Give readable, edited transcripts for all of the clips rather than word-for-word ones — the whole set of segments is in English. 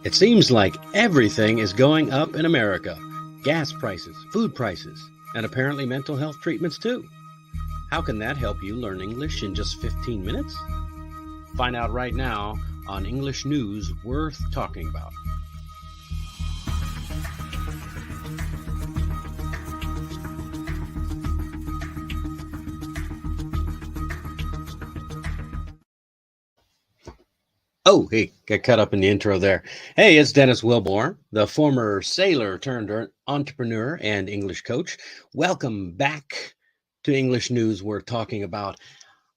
It seems like everything is going up in America. Gas prices, food prices, and apparently mental health treatments too. How can that help you learn English in just 15 minutes? Find out right now on English News Worth Talking About. Oh, hey, got cut up in the intro there. Hey, it's Dennis Wilborn, the former sailor turned entrepreneur and English coach. Welcome back to English News We're Talking About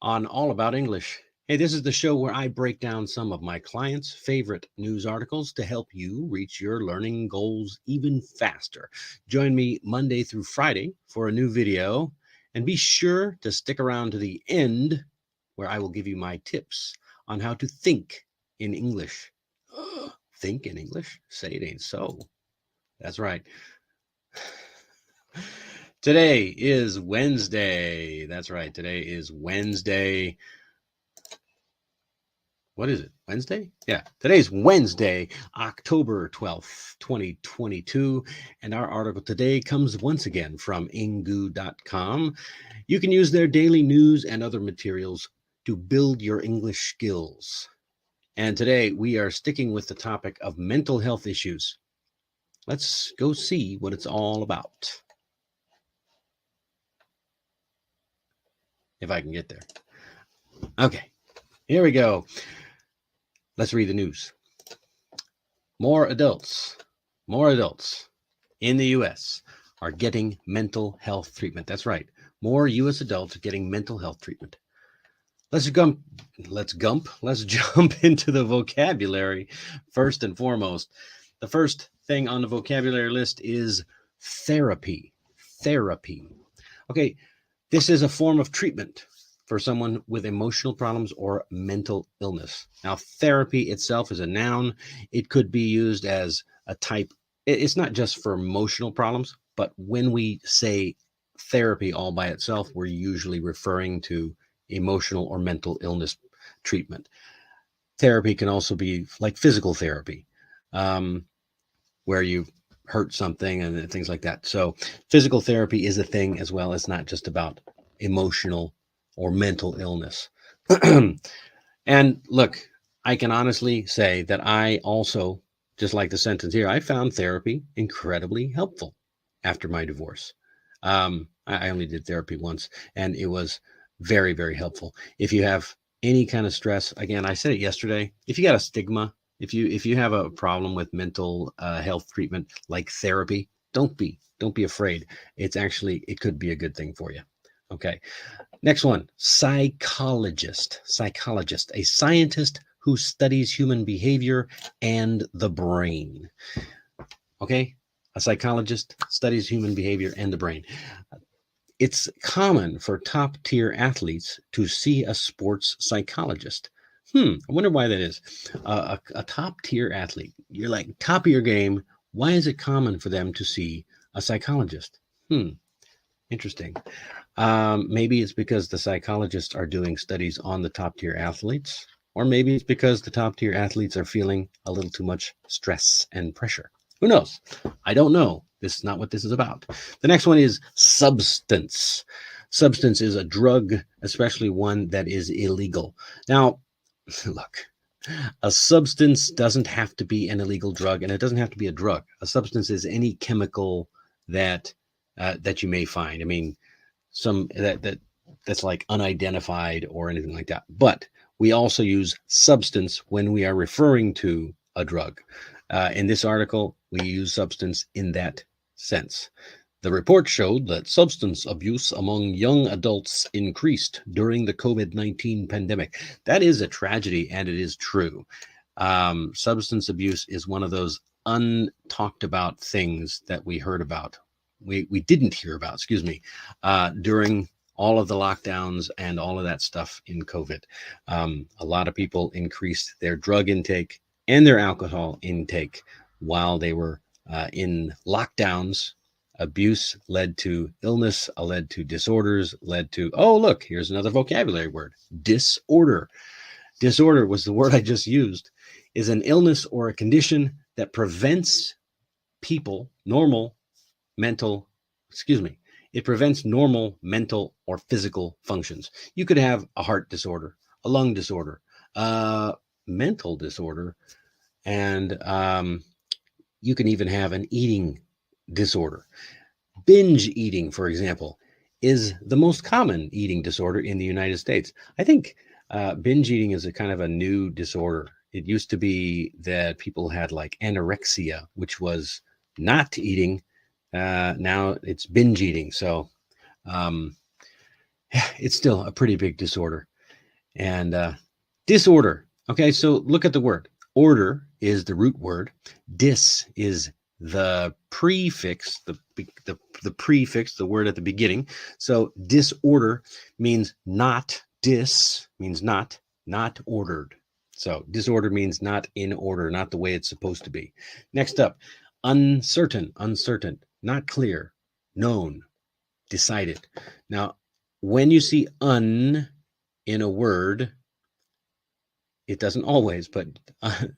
on All About English. Hey, this is the show where I break down some of my clients' favorite news articles to help you reach your learning goals even faster. Join me Monday through Friday for a new video, and be sure to stick around to the end where I will give you my tips on how to think in English. Think in English? Say it ain't so. That's right. Today is Wednesday. That's right. Today is Wednesday. What is it? Wednesday? Yeah. Today's Wednesday, October 12th, 2022. And our article today comes once again from ingu.com. You can use their daily news and other materials to build your English skills. And today we are sticking with the topic of mental health issues. Let's go see what it's all about. If I can get there. Okay, here we go. Let's read the news. More adults in the U.S. are getting mental health treatment. That's right. More U.S. adults are getting mental health treatment. Let's jump into the vocabulary first and foremost. The first thing on the vocabulary list is therapy. Therapy. Okay, this is a form of treatment for someone with emotional problems or mental illness. Now, therapy itself is a noun. It could be used as a type. It's not just for emotional problems, but when we say therapy all by itself, we're usually referring to emotional or mental illness treatment. Therapy can also be like physical therapy, where you hurt something and things like that. So physical therapy is a thing as well. It's not just about emotional or mental illness. And look, I can honestly say that I also, just like the sentence here, I found therapy incredibly helpful after my divorce. I only did therapy once, and it was very, very helpful. If you have any kind of stress, again, I said it yesterday, if you got a stigma, if you have a problem with mental health treatment like therapy, don't be afraid. It could be a good thing for you. Okay. Next one, psychologist, a scientist who studies human behavior and the brain. Okay. A psychologist studies human behavior and the brain. It's common for top-tier athletes to see a sports psychologist. I wonder why that is. A top-tier athlete, you're like top of your game. Why is it common for them to see a psychologist? Interesting. Maybe it's because the psychologists are doing studies on the top-tier athletes, or maybe it's because the top-tier athletes are feeling a little too much stress and pressure. Who knows? I don't know. This is not what this is about. The next one is substance. Substance is a drug, especially one that is illegal. Now, look, a substance doesn't have to be an illegal drug, and it doesn't have to be a drug. A substance is any chemical that you may find. I mean, some that's like unidentified or anything like that. But we also use substance when we are referring to a drug. In this article, we use substance in that sense. The report showed that substance abuse among young adults increased during the COVID-19 pandemic. That is a tragedy, and it is true. Substance abuse is one of those untalked about things that we heard about. We didn't hear about, during all of the lockdowns and all of that stuff in COVID. A lot of people increased their drug intake and their alcohol intake while they were in lockdowns. Abuse led to illness, led to disorders, led to, oh, look, here's another vocabulary word, disorder. Disorder was the word I just used. is an illness or a condition that prevents people normal mental, excuse me, it prevents normal mental or physical functions. You could have a heart disorder, a lung disorder, a mental disorder, and you can even have an eating disorder. Binge eating, for example, is the most common eating disorder in the United States. I think binge eating is a kind of a new disorder. It used to be that people had like anorexia, which was not eating. Now it's binge eating. So it's still a pretty big disorder. And disorder. Okay, so look at the word. Order is the root word. Dis is the prefix, the prefix, the word at the beginning. So disorder means not. Dis means not ordered. So disorder means not in order, not the way it's supposed to be. Next up, uncertain, not clear, known, decided. Now, when you see un in a word, it doesn't always, but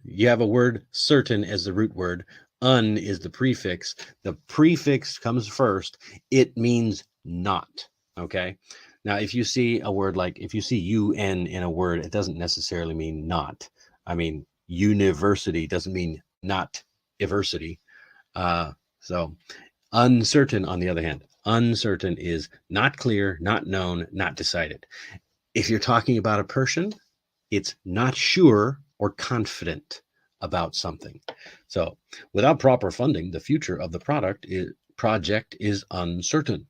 you have a word certain as the root word. Un is the prefix. The prefix comes first. It means not. Okay. Now, if you see a word like, if you see UN in a word, it doesn't necessarily mean not. I mean, university doesn't mean not diversity. So uncertain, on the other hand, uncertain is not clear, not known, not decided. If you're talking about a person, it's not sure or confident about something. So without proper funding, the future of the project is uncertain.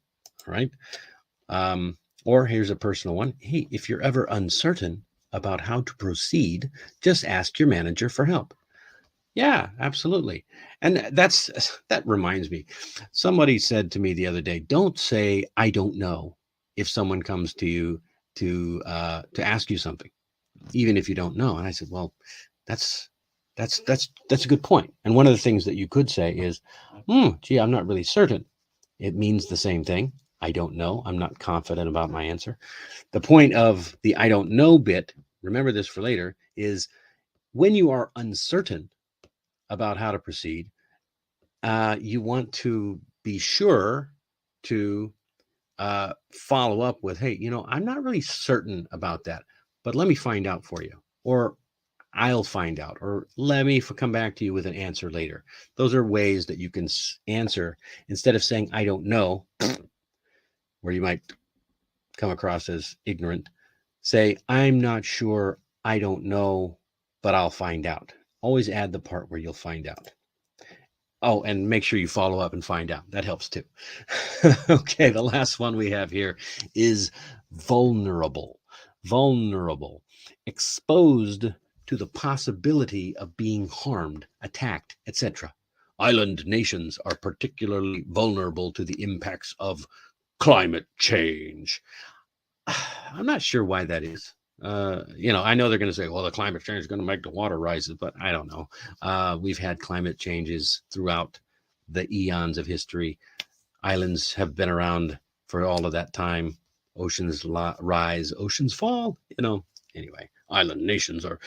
All right. Or here's a personal one. Hey, if you're ever uncertain about how to proceed, just ask your manager for help. Yeah, absolutely. And that reminds me. Somebody said to me the other day, don't say I don't know if someone comes to you to ask you something, even if you don't know. And I said, well, that's a good point. And one of the things that you could say is, gee, I'm not really certain. It means the same thing. I don't know. I'm not confident about my answer. The point of the I don't know bit, remember this for later, is when you are uncertain about how to proceed, you want to be sure to follow up with, hey, I'm not really certain about that, but let me find out for you, or I'll find out, or let me come back to you with an answer later. Those are ways that you can answer instead of saying, I don't know, where you might come across as ignorant. Say, I'm not sure, I don't know, but I'll find out. Always add the part where you'll find out. Oh, and make sure you follow up and find out. That helps too. Okay, the last one we have here is vulnerable. Vulnerable. Exposed to the possibility of being harmed, attacked, etc. Island nations are particularly vulnerable to the impacts of climate change. I'm not sure why that is. I know they're going to say, well, the climate change is going to make the water rises, but I don't know. We've had climate changes throughout the eons of history. Islands have been around for all of that time. Oceans rise, oceans fall, Anyway, island nations are,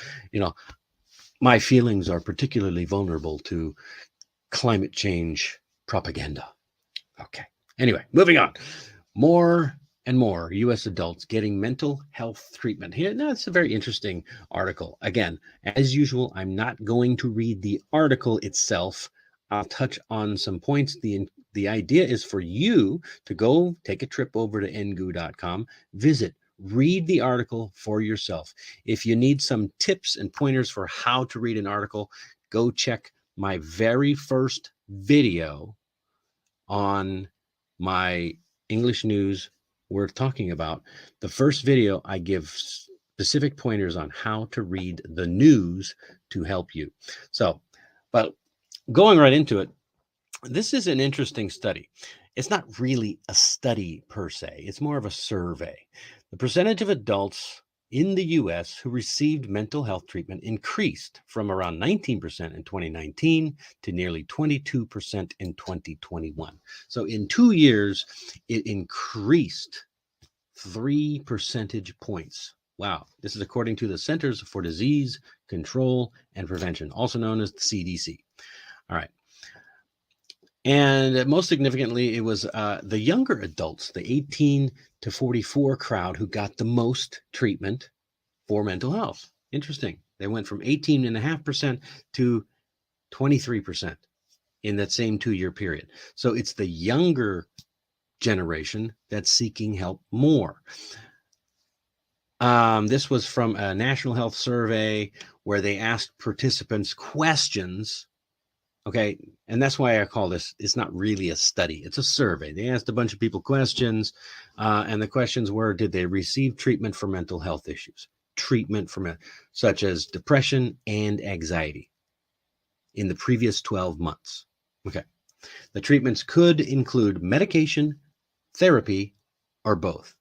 my feelings are particularly vulnerable to climate change propaganda. Okay. Anyway, moving on. More and more U.S. adults getting mental health treatment. Here, now it's a very interesting article. Again, as usual, I'm not going to read the article itself. I'll touch on some points. The idea is for you to go take a trip over to ngu.com, visit, read the article for yourself. If you need some tips and pointers for how to read an article, go check my very first video on my English news we're talking about. The first video, I give specific pointers on how to read the news to help you. So, but going right into it, this is an interesting study. It's not really a study per se. It's more of a survey. The percentage of adults in the U.S. who received mental health treatment increased from around 19% in 2019 to nearly 22% in 2021. So in 2 years, it increased 3 percentage points. Wow. This is according to the Centers for Disease Control and Prevention, also known as the CDC. All right. And most significantly, it was the younger adults, the 18 to 44 crowd, who got the most treatment for mental health. Interesting. They went from 18.5% to 23% in that same 2-year period. So it's the younger generation that's seeking help more. This was from a national health survey where they asked participants questions. Okay, and that's why I call this, it's not really a study, it's a survey. They asked a bunch of people questions, and the questions were, did they receive treatment for mental health issues? Treatment for such as depression and anxiety in the previous 12 months. Okay, the treatments could include medication, therapy, or both.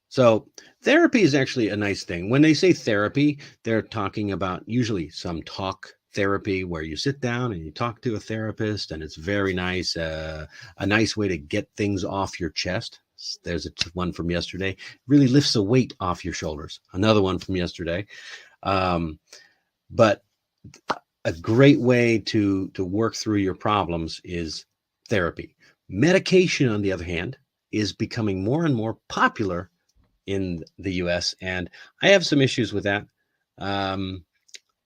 So therapy is actually a nice thing. When they say therapy, they're talking about usually some talk therapy where you sit down and you talk to a therapist, and it's very nice, a nice way to get things off your chest. There's one from yesterday, really lifts a weight off your shoulders. Another one from yesterday. But a great way to work through your problems is therapy. Medication, on the other hand, is becoming more and more popular in the US, and I have some issues with that.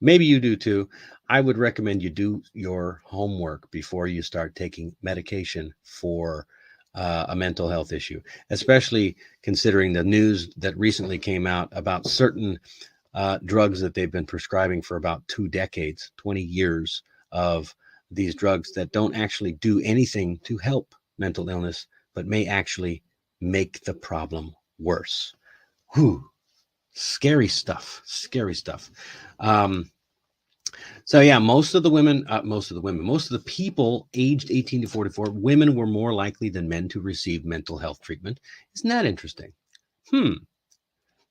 Maybe you do too. I would recommend you do your homework before you start taking medication for a mental health issue, especially considering the news that recently came out about certain drugs that they've been prescribing for about 2 decades, 20 years of these drugs that don't actually do anything to help mental illness, but may actually make the problem worse. Whew. Scary stuff. Scary stuff. So yeah, most of the people aged 18 to 44, women were more likely than men to receive mental health treatment. Isn't that interesting?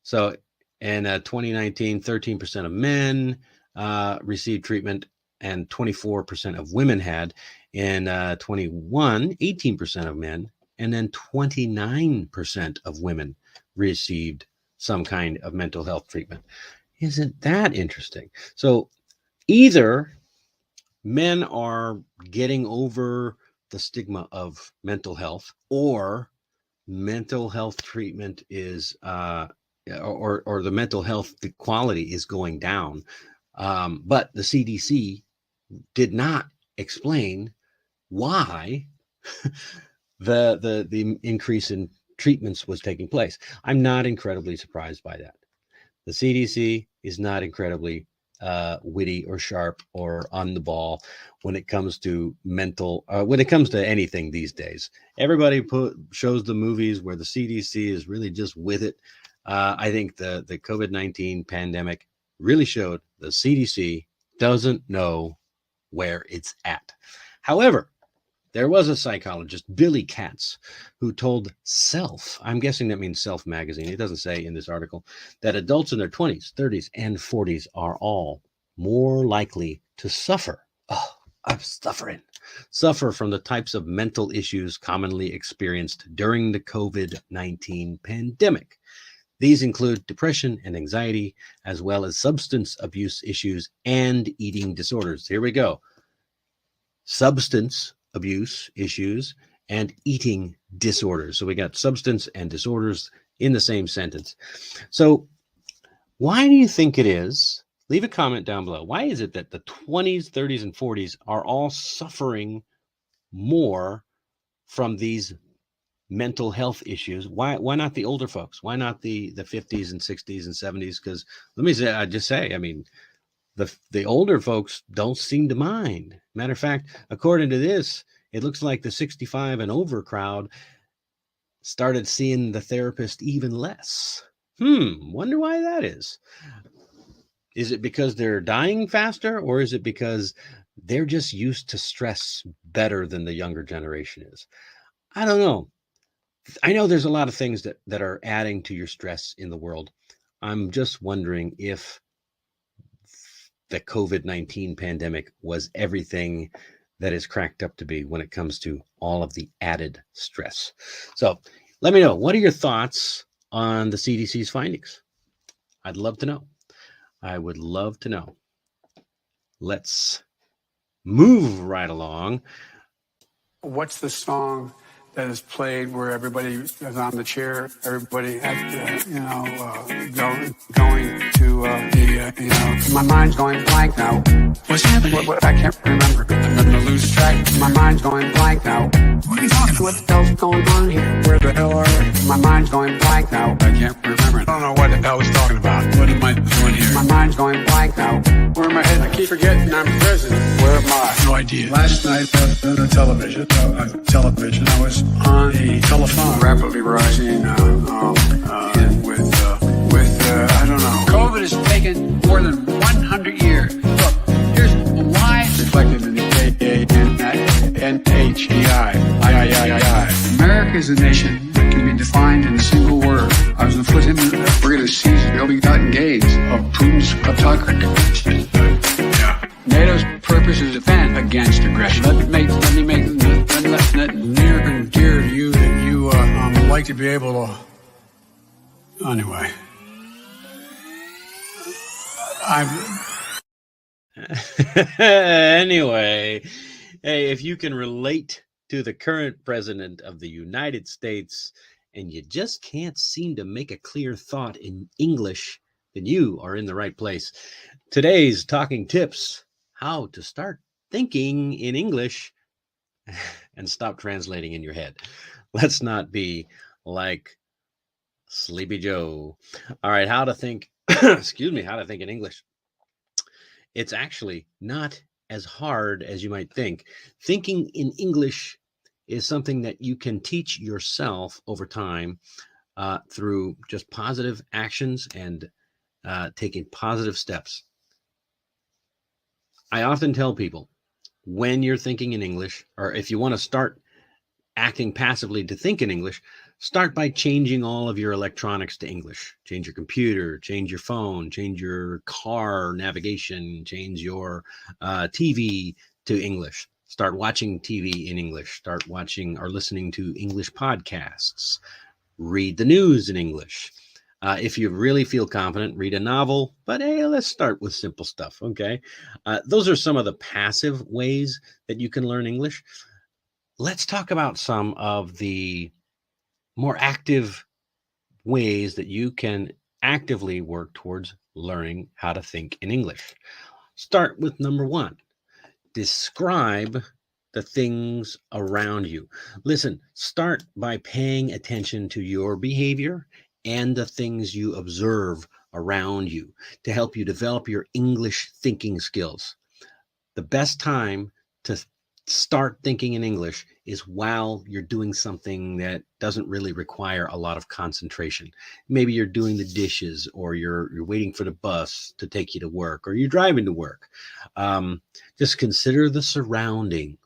So in 2019, 13% of men received treatment and 24% of women had. In 21, 18% of men, and then 29% of women received some kind of mental health treatment. Isn't that interesting? So either men are getting over the stigma of mental health, or mental health treatment is or the mental health quality is going down. But the CDC did not explain why the increase in treatments was taking place. I'm not incredibly surprised by that. The CDC is not incredibly witty or sharp or on the ball when it comes to when it comes to anything these days. Everybody shows the movies where the CDC is really just with it. I think the COVID-19 pandemic really showed the CDC doesn't know where it's at. However, there was a psychologist, Billy Katz, who told Self, I'm guessing that means Self magazine, it doesn't say in this article, that adults in their 20s, 30s, and 40s are all more likely to suffer. Oh, I'm suffering. Suffer from the types of mental issues commonly experienced during the COVID-19 pandemic. These include depression and anxiety, as well as substance abuse issues and eating disorders. Here we go. Substance abuse issues and eating disorders. So we got substance and disorders in the same sentence. So why do you think it is? Leave a comment down below. Why is it that the 20s, 30s, and 40s are all suffering more from these mental health issues? Why not the older folks? Why not the 50s and 60s and 70s? Because let me say, I mean, the older folks don't seem to mind. Matter of fact, according to this, it looks like the 65 and over crowd started seeing the therapist even less. Wonder why that is. Is it because they're dying faster, or is it because they're just used to stress better than the younger generation is? I don't know. I know there's a lot of things that are adding to your stress in the world. I'm just wondering if the COVID-19 pandemic was everything that is cracked up to be when it comes to all of the added stress. So let me know, what are your thoughts on the CDC's findings? I'd love to know. I would love to know. Let's move right along. What's the song that is played where everybody is on the chair, everybody has to, going to my mind's going blank now. What's happening? What, I can't remember. I'm going to lose track. My mind's going blank now. What are you talking about? What the hell's going on here? Where the hell are we? My mind's going blank now. I can't remember. I don't know what the hell he's talking about. What am I doing here? My mind's going blank now. Where am I headed? I keep forgetting I'm president. Where am I? No idea. Last night on the television, I was on a telephone rapidly rising with I don't know. COVID has taken more than 100 years. Look, here's why it's reflected in the NHEI. America is a nation that can be defined in a single word. I was going to put him in. We're going to seize the ill-begotten gains of Putin's kleptocracy. NATO's purpose is to defend against aggression. Let me make that near and dear to you that you like to be able to. Anyway, Anyway, hey, if you can relate to the current president of the United States and you just can't seem to make a clear thought in English, then you are in the right place. Today's talking tips: how to start thinking in English and stop translating in your head. Let's not be like Sleepy Joe. All right, how to think, how to think in English. It's actually not as hard as you might think. Thinking in English is something that you can teach yourself over time through just positive actions and taking positive steps. I often tell people, when you're thinking in English, or if you want to start acting passively to think in English, start by changing all of your electronics to English. Change your computer, change your phone, change your car navigation, change your TV to English. Start watching TV in English. Start watching or listening to English podcasts. Read the news in English. If you really feel confident, read a novel. But hey, let's start with simple stuff, okay? Those are some of the passive ways that you can learn English. Let's talk about some of the more active ways that you can actively work towards learning how to think in English. Start with number one. Describe the things around you. Listen, start by paying attention to your behavior and the things you observe around you to help you develop your English thinking skills. The best time to start thinking in English is while you're doing something that doesn't really require a lot of concentration. Maybe you're doing the dishes, or you're waiting for the bus to take you to work, or you're driving to work. Just consider the surroundings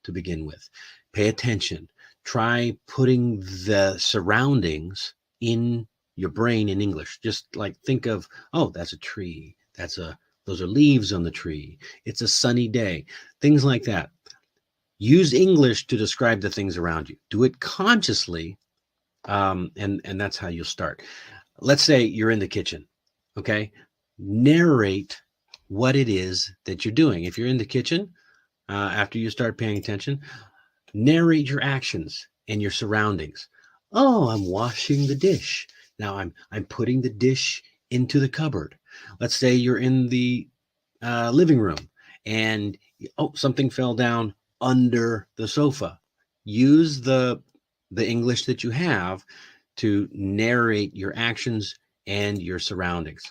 to begin with. Pay attention. Try putting the surroundings in your brain in English. Just like think of, oh, that's a tree. Those are leaves on the tree. It's a sunny day. Things like that. Use English to describe the things around you. Do it consciously, and that's how you'll start. Let's say you're in the kitchen, okay? Narrate what it is that you're doing. If you're in the kitchen, after you start paying attention, narrate your actions and your surroundings. Oh, I'm washing the dish. Now I'm putting the dish into the cupboard. Let's say you're in the living room and something fell down under the sofa. Use the English that you have to narrate your actions and your surroundings.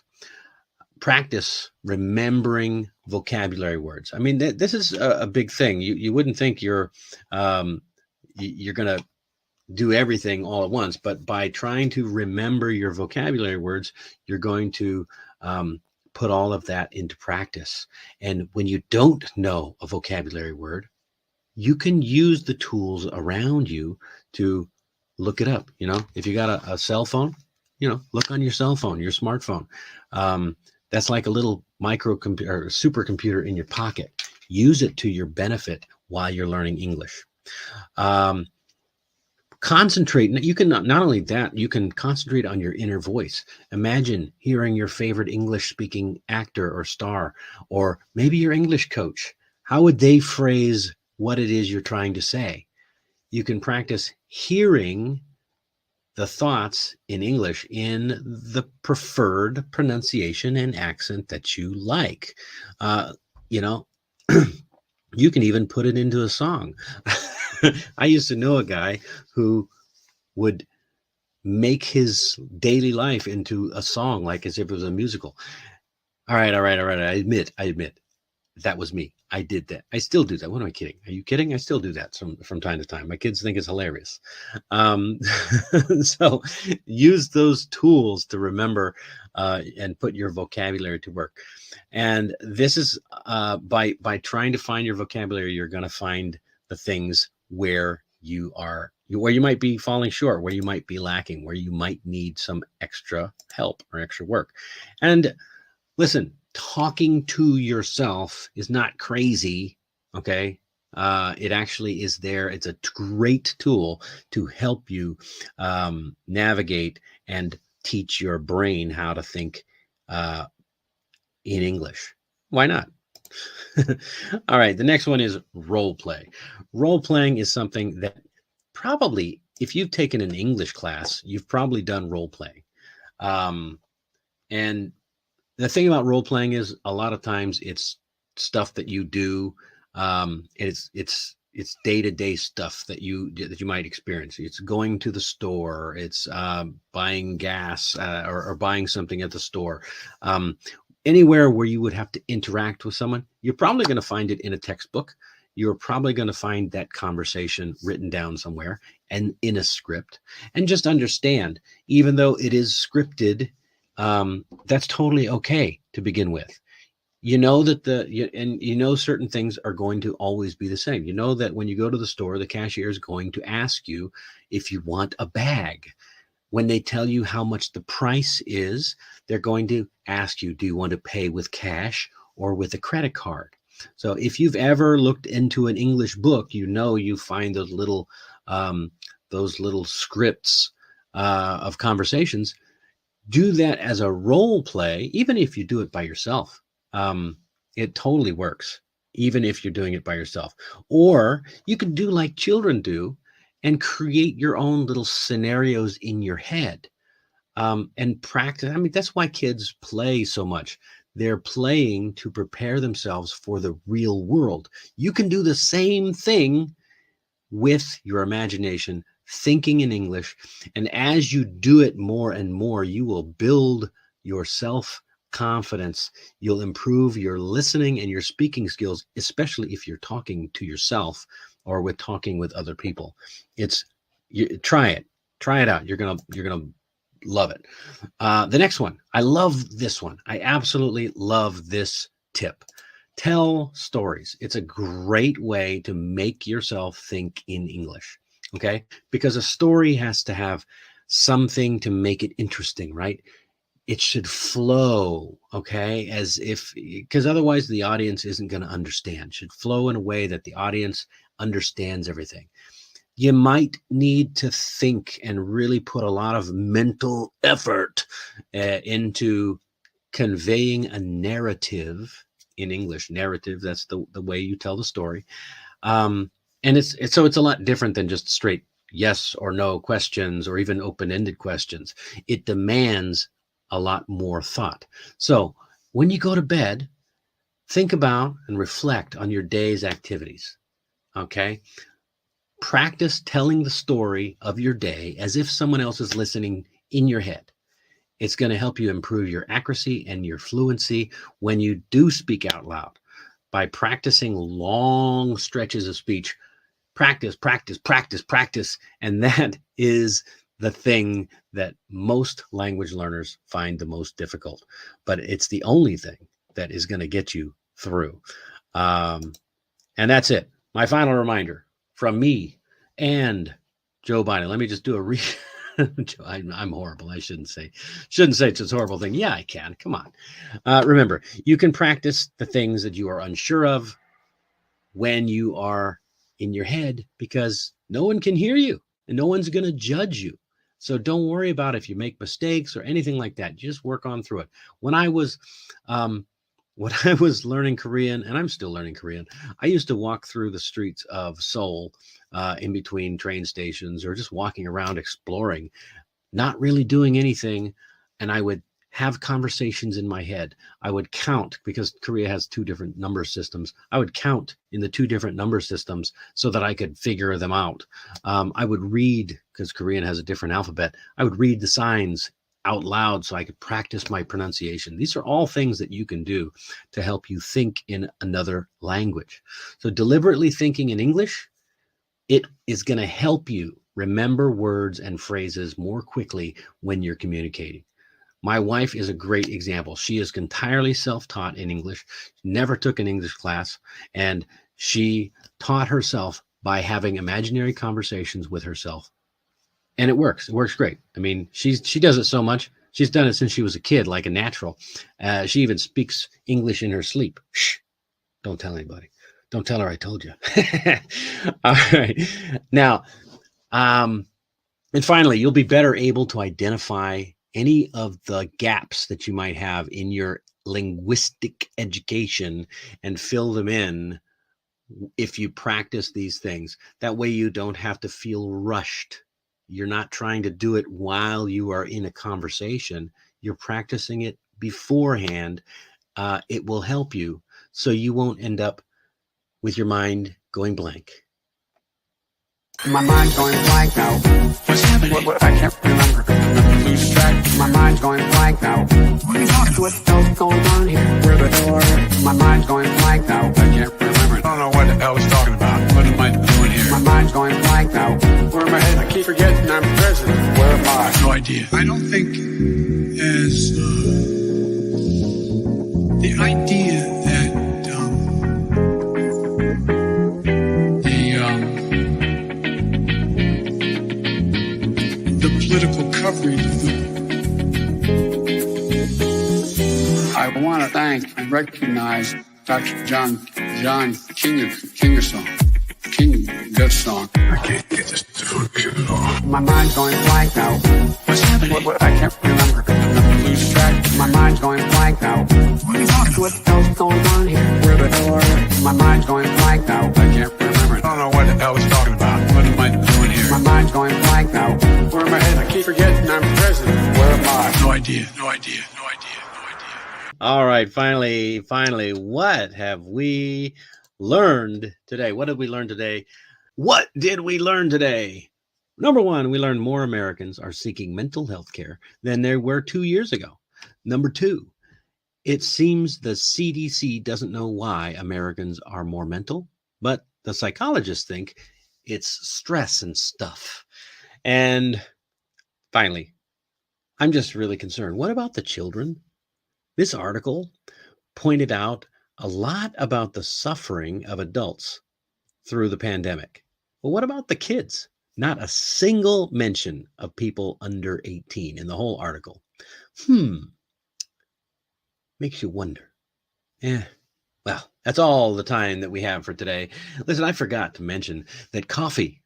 Practice remembering vocabulary words. I mean, this is a big thing. You wouldn't think you're going to do everything all at once, but by trying to remember your vocabulary words, you're going to put all of that into practice. And when you don't know a vocabulary word, you can use the tools around you to look it up. If you got a cell phone, look on your cell phone, your smartphone. That's like a little microcomputer or supercomputer in your pocket. Use it to your benefit while you're learning English. Concentrate. You can not only that, you can concentrate on your inner voice. Imagine hearing your favorite English speaking actor or star, or maybe your English coach. How would they phrase what it is you're trying to say? You can practice hearing the thoughts in English in the preferred pronunciation and accent that you like. You know, you can even put it into a song. I used to know a guy who would make his daily life into a song, like as if it was a musical. All right. I admit that was me. I did that. I still do that. What am I kidding? Are you kidding? I still do that from time to time. My kids think it's hilarious. So use those tools to remember and put your vocabulary to work. And this is by trying to find your vocabulary, you're going to find the things where you might be falling short, where you might be lacking, where you might need some extra help or extra work. And listen, talking to yourself is not crazy, okay? It actually is there. It's a great tool to help you navigate and teach your brain how to think in English. Why not? All right, the next one is role play. Role playing is something that probably, if you've taken an English class, you've probably done role playing. And the thing about role playing is a lot of times it's stuff that you do. It's day-to-day stuff that you might experience. It's going to the store. It's buying gas or buying something at the store. Anywhere where you would have to interact with someone, you're probably going to find it in a textbook. You're probably going to find that conversation written down somewhere and in a script. And just understand, even though it is scripted, that's totally okay to begin with. You know that certain things are going to always be the same. You know that when you go to the store, the cashier is going to ask you if you want a bag. When they tell you how much the price is, they're going to ask you, do you want to pay with cash or with a credit card? So if you've ever looked into an English book, you find those little scripts of conversations. Do that as a role play, even if you do it by yourself. It totally works, even if you're doing it by yourself. Or you could do like children do and create your own little scenarios in your head and practice. I mean, that's why kids play so much. They're playing to prepare themselves for the real world. You can do the same thing with your imagination, thinking in English. And as you do it more and more, you will build your self-confidence. You'll improve your listening and your speaking skills, especially if you're talking to yourself or talking with other people. Try it out. You're gonna love it. The next one, I love this one. I absolutely love this tip. Tell stories. It's a great way to make yourself think in English. Okay, because a story has to have something to make it interesting, right? It should flow, okay, because otherwise the audience isn't going to understand. It should flow in a way that the audience understands everything. You might need to think and really put a lot of mental effort into conveying a narrative in English. Narrative, that's the way you tell the story. And it's a lot different than just straight yes or no questions or even open-ended questions. It demands a lot more thought. So when you go to bed, think about and reflect on your day's activities. Okay? Practice telling the story of your day as if someone else is listening in your head. It's going to help you improve your accuracy and your fluency when you do speak out loud by practicing long stretches of speech. Practice. And that is the thing that most language learners find the most difficult. But it's the only thing that is going to get you through. And that's it. My final reminder from me and Joe Biden. Let me just do I'm horrible. I shouldn't say it's a horrible thing. Yeah, I can. Come on. Remember, you can practice the things that you are unsure of when you are in your head because no one can hear you. and no one's going to judge you. So don't worry about if you make mistakes or anything like that. Just work on through it. When I was learning Korean, and I'm still learning Korean, I used to walk through the streets of Seoul in between train stations or just walking around exploring, not really doing anything. And I would have conversations in my head. I would count, because Korea has 2 different number systems. I would count in the 2 different number systems so that I could figure them out. I would read, because Korean has a different alphabet. I would read the signs out loud so I could practice my pronunciation. These are all things that you can do to help you think in another language. So deliberately thinking in English, it is going to help you remember words and phrases more quickly when you're communicating. My wife is a great example. She is entirely self-taught in English, never took an English class, and she taught herself by having imaginary conversations with herself. And it works. It works great. I mean, she does it so much. She's done it since she was a kid, like a natural. She even speaks English in her sleep. Shh, don't tell anybody. Don't tell her I told you. All right. Now, and finally, you'll be better able to identify any of the gaps that you might have in your linguistic education and fill them in if you practice these things. That way you don't have to feel rushed. You're not trying to do it while you are in a conversation. You're practicing it beforehand. It will help you so you won't end up with your mind going blank. My mind's going blank now. What's happening? What, I can't remember. Lose track. My mind's going blank now. What are you talking about? What the hell's going on here? Where the hell are you? My mind's going blank now. I can't remember. I don't know what the hell he's talking about. What am I doing here? My mind's going blank now. Where am I headed? I keep forgetting I'm president. Where am I? No idea. I don't think as the idea that political coverage. I want to thank and recognize Dr. John Kingersong. Good song. I can't get this to focus at all. My mind's going blank now. What's happening? What, I can't remember. Lose track. My mind's going blank now. What are you talking about? What the hell's going on here? Where the hell are you? My mind's going blank now. I can't remember. I don't know what the hell he's talking about. What am I doing here? My mind's going blank now. Where am I headed? I keep forgetting I'm president. Where am I? No idea. No idea. No idea. No idea. All right. Finally, what have we learned today? What did we learn today? What did we learn today? Number 1, we learned more Americans are seeking mental health care than there were 2 years ago. Number 2, it seems the CDC doesn't know why Americans are more mental, but the psychologists think it's stress and stuff. And finally, I'm just really concerned. What about the children? This article pointed out a lot about the suffering of adults through the pandemic. Well, what about the kids? Not a single mention of people under 18 in the whole article. Makes you wonder. Well, that's all the time that we have for today. Listen, I forgot to mention that coffee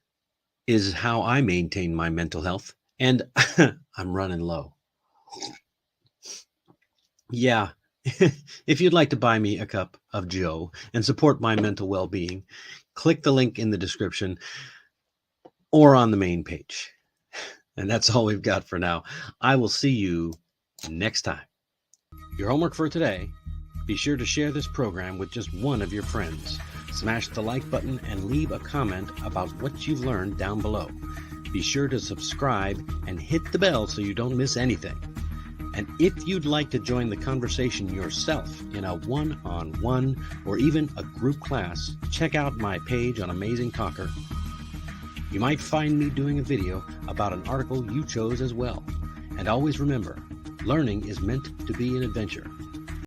is how I maintain my mental health, and I'm running low. Yeah, if you'd like to buy me a cup of Joe and support my mental well-being, click the link in the description or on the main page. And that's all we've got for now. I will see you next time. Your homework for today: be sure to share this program with just one of your friends. Smash the like button and leave a comment about what you've learned down below. Be sure to subscribe and hit the bell so you don't miss anything. And if you'd like to join the conversation yourself in a one-on-one or even a group class, check out my page on Amazing Talker. You might find me doing a video about an article you chose as well. And always remember, learning is meant to be an adventure.